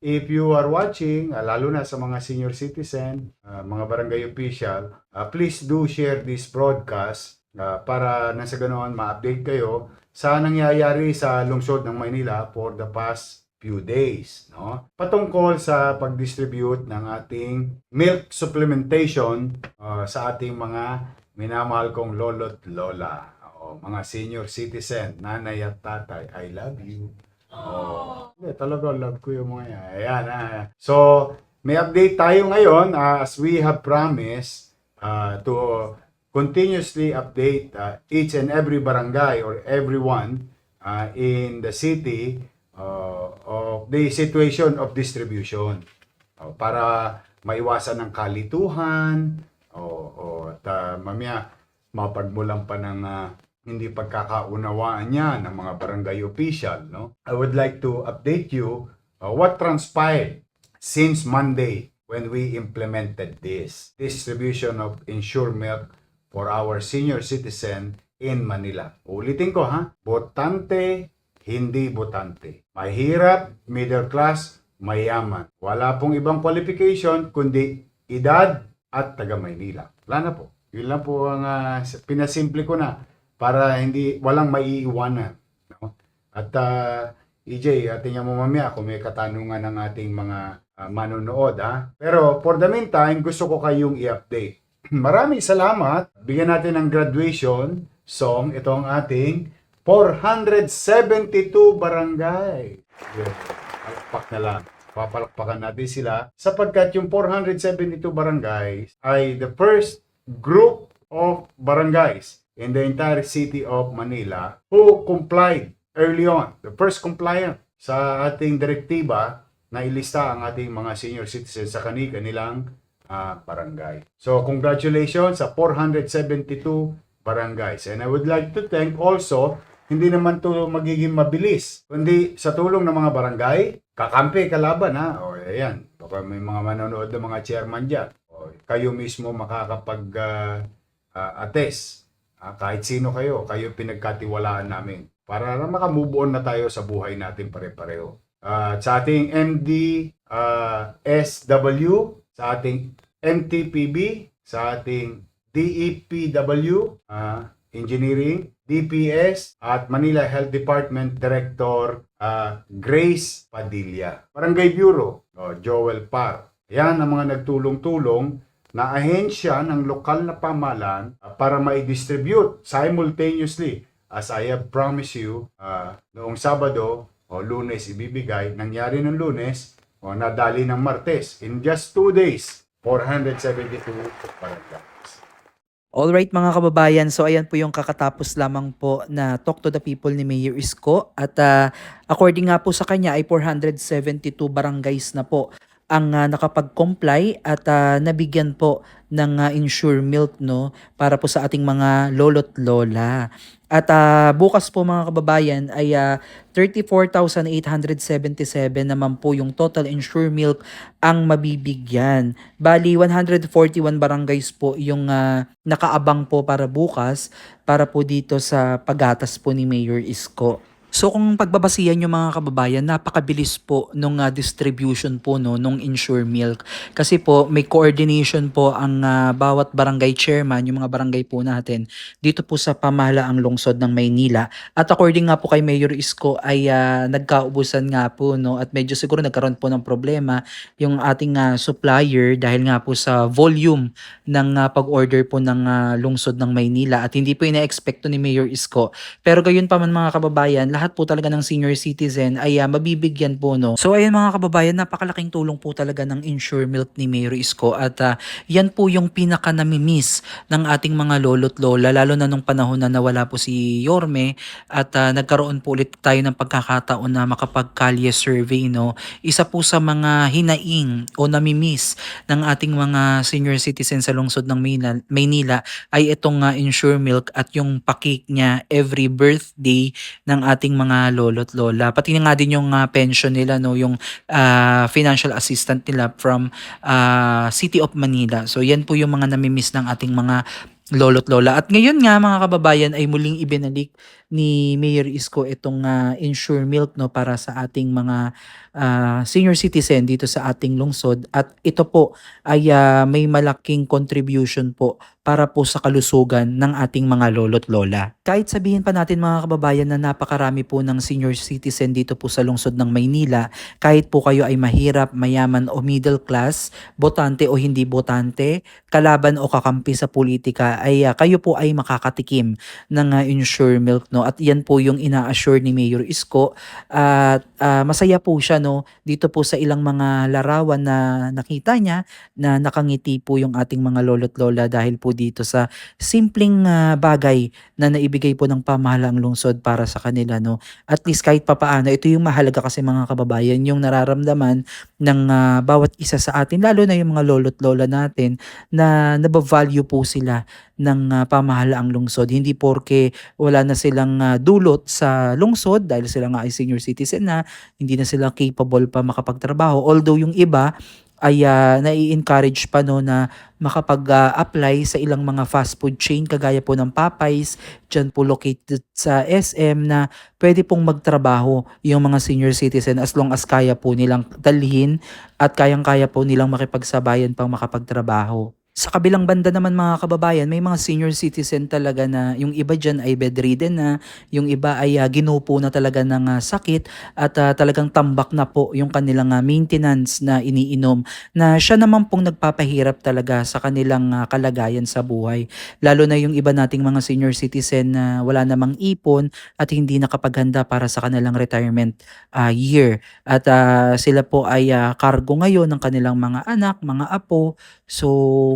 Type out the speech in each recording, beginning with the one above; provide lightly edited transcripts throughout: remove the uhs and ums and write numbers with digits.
If you are watching, lalo na sa mga senior citizen, mga barangay official, please do share this broadcast para na sa ganoon ma-update kayo sa nangyayari sa lungsod ng Maynila for the past few days, no? Patungkol sa pag-distribute ng ating milk supplementation sa ating mga minamahal kong lolo't lola, mga senior citizen, nanay at tatay, I love you. Talaga love ko yung mga yan. Ayan, So, may update tayo ngayon as we have promised to continuously update each and every barangay or everyone in the city of the situation of distribution para maiwasan ng kalituhan at mamaya mapagmulan pa ng hindi pagkakaunawaan niya ng mga barangay official, no? I would like to update you what transpired since Monday when we implemented this distribution of insured milk for our senior citizen in Manila. Ulitin ko botante, hindi botante. Mahirap, middle class, mayaman. Wala pong ibang qualification kundi edad at taga Maynila. Wala na po. Yun lang po ang pinasimple ko na para walang maiiwanan. No? At EJ, tingnan mo mamaya kung may katanungan ng ating mga manonood. Pero for the meantime, gusto ko kayong i-update. Maraming salamat. Bigyan natin ng graduation song itong ating 472 barangay. Palakpak na lang. Papalakpakan natin sila sapagkat yung 472 barangays ay the first group of barangays in the entire city of Manila who complied early on. The first compliant sa ating direktiba na ilista ang ating mga senior citizens sa kanilang barangay. So congratulations sa 472 barangays. And I would like to thank also, hindi naman to magiging mabilis, kundi sa tulong ng mga barangay, kakampi, kalaban ayan, baka may mga manonood ng mga chairman dyan. Kayo mismo makakapag-attest. Kahit sino kayo pinagkatiwalaan namin. Para makamove on na tayo sa buhay natin pare-pareho. Sa ating MDSW, sa ating MTPB, sa ating DEPW, Engineering, DPS, at Manila Health Department Director Grace Padilla. Barangay Bureau, Joel Par. Yan ang mga nagtulong-tulong na ahensya ng lokal na pamahalaan para ma-distribute simultaneously as I have promised you noong Sabado o Lunes ibibigay. Nangyari ng Lunes o nadali ng Martes. In just 2 days, 472 barangays. Alright mga kababayan, so ayan po yung kakatapos lamang po na Talk to the People ni Mayor Isko at according nga po sa kanya ay 472 barangays na po ang nakapag-comply at nabigyan po ng insure milk para po sa ating mga lolo't lola. At bukas po mga kababayan ay 34,877 naman po yung total insure milk ang mabibigyan. Bali 141 barangays po yung nakaabang po para bukas para po dito sa paggatas po ni Mayor Isko. So kung pagbabasihan nyo mga kababayan, napakabilis po nung distribution po nung insure milk. Kasi po may coordination po ang bawat barangay chairman, yung mga barangay po natin, dito po sa pamahalaang lungsod ng Maynila. At according nga po kay Mayor Isko ay nagkaubusan nga po at medyo siguro nagkaroon po ng problema yung ating supplier dahil nga po sa volume ng pag-order po ng lungsod ng Maynila at hindi po ina-expect ni Mayor Isko. Pero gayon pa man mga kababayan, lahat po talaga ng senior citizen ay mabibigyan po So ayun mga kababayan, napakalaking tulong po talaga ng insure milk ni Mayor Isko at yan po yung pinaka namimiss ng ating mga lolo't lola lalo na nung panahon na nawala po si Yorme at nagkaroon po ulit tayo ng pagkakataon na makapag-kalye survey Isa po sa mga hinaing o namimiss ng ating mga senior citizen sa lungsod ng Maynila ay itong insure milk at yung pakik niya every birthday ng ating mga lolo't lola. Pati nga din yung pension nila, yung financial assistant nila from City of Manila. So yan po yung mga namimiss ng ating mga lolo't lola. At ngayon nga mga kababayan ay muling ibinalik ni Mayor Isko itong Ensure Milk, no, para sa ating mga senior citizen dito sa ating lungsod, at ito po ay may malaking contribution po para po sa kalusugan ng ating mga lolo't lola. Kahit sabihin pa natin mga kababayan na napakarami po ng senior citizen dito po sa lungsod ng Maynila, kahit po kayo ay mahirap, mayaman o middle class, botante o hindi botante, kalaban o kakampi sa politika, ay kayo po ay makakatikim ng Ensure Milk, no? At yan po yung ina-assure ni Mayor Isko, at masaya po siya, no, dito po sa ilang mga larawan na nakita niya na nakangiti po yung ating mga lolo't lola dahil po dito sa simpleng bagay na naibigay po ng pamahalaang lungsod para sa kanila, no. At least kahit papaano, ito yung mahalaga kasi mga kababayan, yung nararamdaman ng bawat isa sa atin, lalo na yung mga lolo't lola natin, na nabavalue po sila ng pamahalaang lungsod. Hindi porke wala na silang dulot sa lungsod dahil sila nga ay senior citizen na, hindi na sila capable pa makapagtrabaho. Although yung iba ay nai-encourage pa, no, na makapag-apply sa ilang mga fast food chain kagaya po ng Popeyes, dyan po located sa SM, na pwede pong magtrabaho yung mga senior citizen as long as kaya po nilang dalhin at kayang-kaya po nilang makipagsabayan pang makapagtrabaho. Sa kabilang banda naman mga kababayan, may mga senior citizen talaga na yung iba dyan ay bedridden na, yung iba ay ginupo na talaga ng sakit, at talagang tambak na po yung kanilang maintenance na iniinom, na siya naman pong nagpapahirap talaga sa kanilang kalagayan sa buhay. Lalo na yung iba nating mga senior citizen na wala namang ipon at hindi nakapaghanda para sa kanilang retirement year. At sila po ay kargo ngayon ng kanilang mga anak, mga apo. So,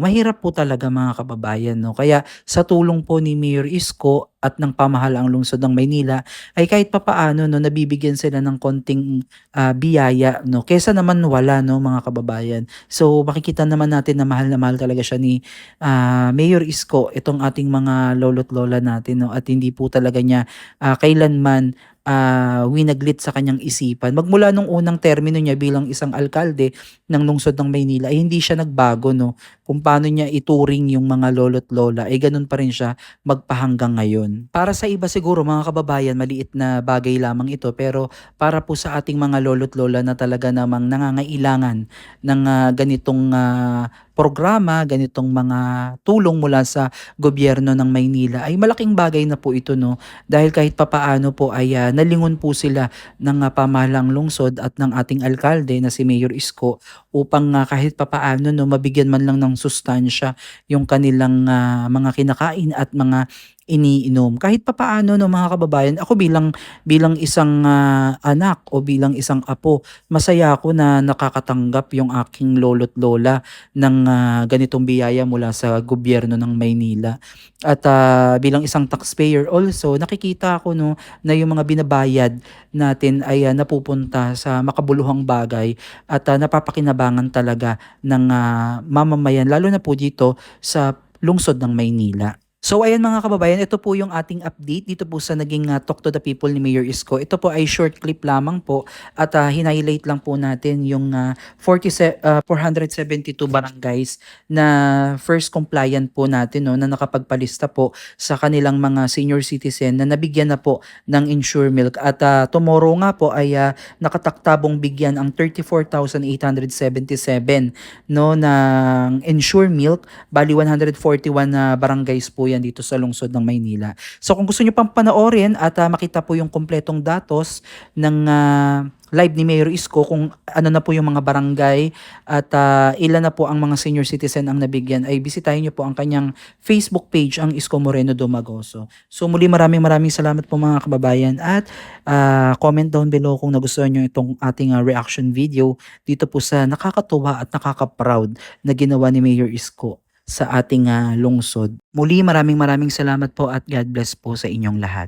mahirap po talaga mga kababayan, no. Kaya sa tulong po ni Mayor Isko at ng pamahalaang lungsod ng Maynila, ay kahit papaano, no, nabibigyan sila ng konting biyaya, no. Kesa naman wala, no, mga kababayan. So makikita naman natin na mahal talaga siya ni Mayor Isko itong ating mga lolo't lola natin, no. At hindi po talaga niya kailanman winaglit sa kanyang isipan. Magmula nung unang termino niya bilang isang alkalde ng lungsod ng Maynila, ay hindi siya nagbago, no. Kung paano niya ituring yung mga lolo't lola, ay ganun pa rin siya magpahanggang ngayon. Para sa iba siguro mga kababayan, maliit na bagay lamang ito, pero para po sa ating mga lolo't lola na talaga namang nangangailangan ng ganitong programa, ganitong mga tulong mula sa gobyerno ng Maynila, ay malaking bagay na po ito, no. Dahil kahit papaano po ay nalingon po sila ng pamahalang lungsod at ng ating alkalde na si Mayor Isko, upang kahit papaano, no, mabigyan man lang ng sustansya yung kanilang mga kinakain at mga iniinom. Kahit papaano, no, mga kababayan, ako bilang isang anak o bilang isang apo, masaya ako na nakakatanggap yung aking lolo't lola ng ganitong biyaya mula sa gobyerno ng Maynila. At bilang isang taxpayer also, nakikita ko, no, na yung mga binabayad natin ay napupunta sa makabuluhang bagay, at napapakinabangan talaga ng mamamayan, lalo na po dito sa lungsod ng Maynila. So ayan mga kababayan, ito po yung ating update dito po sa naging Talk to the People ni Mayor Isko. Ito po ay short clip lamang po, at highlight lang po natin yung 472 barangays na first compliant po natin, no, na nakapagpalista po sa kanilang mga senior citizen na nabigyan na po ng Ensure Milk. At tomorrow nga po ay nakataktabong bigyan ang 34,877, no, ng Ensure Milk. Bali 141 na barangays po yan dito sa lungsod ng Maynila. So kung gusto nyo pang panoorin at makita po yung kompletong datos ng live ni Mayor Isko, kung ano na po yung mga barangay at ilan na po ang mga senior citizen ang nabigyan, ay bisitahin nyo po ang kanyang Facebook page, ang Isko Moreno Domagoso. So muli maraming salamat po mga kababayan, at comment down below kung nagustuhan nyo itong ating reaction video dito po sa nakakatuwa at nakaka-proud na ginawa ni Mayor Isko sa ating lungsod. Muli maraming salamat po, at God bless po sa inyong lahat.